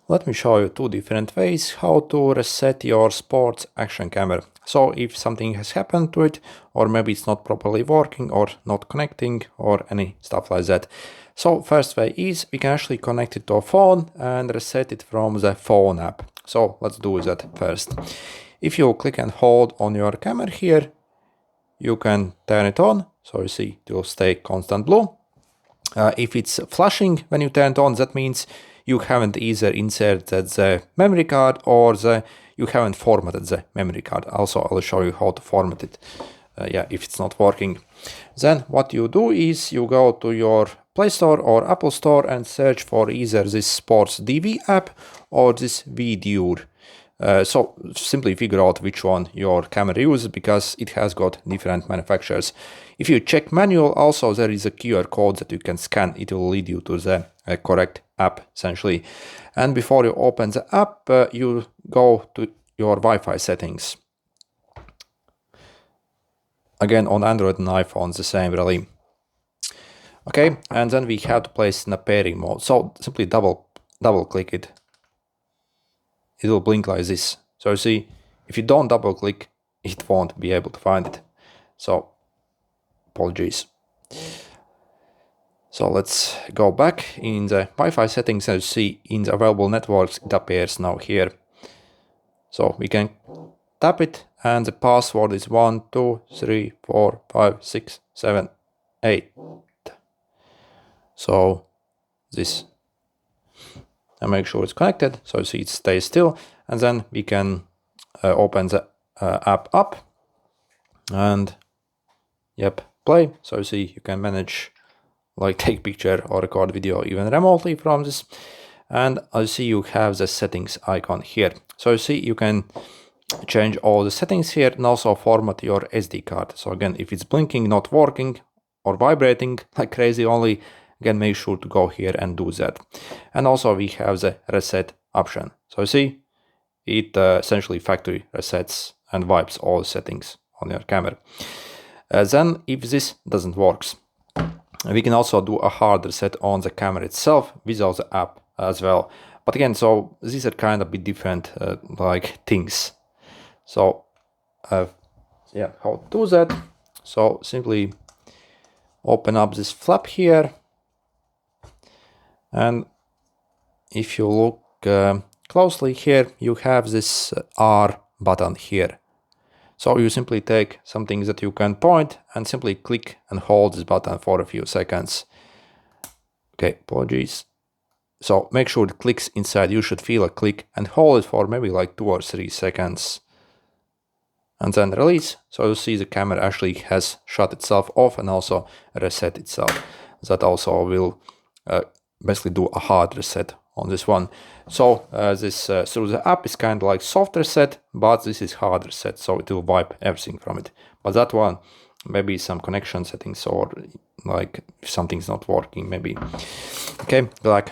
Let me show you two different ways how to reset your sports action camera. So if something has happened to it, or maybe it's not properly working or not connecting or any stuff like that. So first way is we can actually connect it to a phone and reset it from the phone app. So let's do that first. If you click and hold on your camera here, you can turn it on. So you see it will stay constant blue. If it's flashing when you turn it on, that means you haven't either inserted the memory card or you haven't formatted the memory card. Also, I'll show you how to format it. If it's not working. Then what you do is you go to your Play Store or Apple Store and search for either this Sports DV app or this VDure. So simply figure out which one your camera uses because it has got different manufacturers. If you check manual, also there is a QR code that you can scan. It will lead you to the correct app essentially. And before you open the app, you go to your Wi-Fi settings. Again, on Android and iPhones, the same really. Okay, and then we have to place in a pairing mode. So simply double click it. It will blink like this. So you see, if you don't double click, it won't be able to find it. So apologies. So let's go back in the Wi-Fi settings and see in the available networks, it appears now here. So we can tap it and the password is 1, 2, 3, 4, 5, 6, 7, 8. So this, and make sure it's connected. So you see it stays still, and then we can open the app up and play. So you see you can manage, like take picture or record video even remotely from this. And I see you have the settings icon here. So you see you can change all the settings here and also format your SD card. So again, if it's blinking, not working, or vibrating like crazy only, again, make sure to go here and do that. And also we have the reset option. So you see, it essentially factory resets and wipes all the settings on your camera. Then if this doesn't work, we can also do a hard reset on the camera itself without the app as well. But again, so these are kind of a bit different like things. So how to do that? So simply open up this flap here. And if you look closely here, you have this R button here. So you simply take something that you can point and simply click and hold this button for a few seconds. Okay, apologies. So make sure it clicks inside. You should feel a click and hold it for maybe like 2 or 3 seconds. And then release. So you see the camera actually has shut itself off and also reset itself. That also will basically do a hard reset on this one. So this through the app is kind of like soft reset, but this is hard reset, so it will wipe everything from it. But that one, maybe some connection settings or like if something's not working, maybe. Okay, good luck.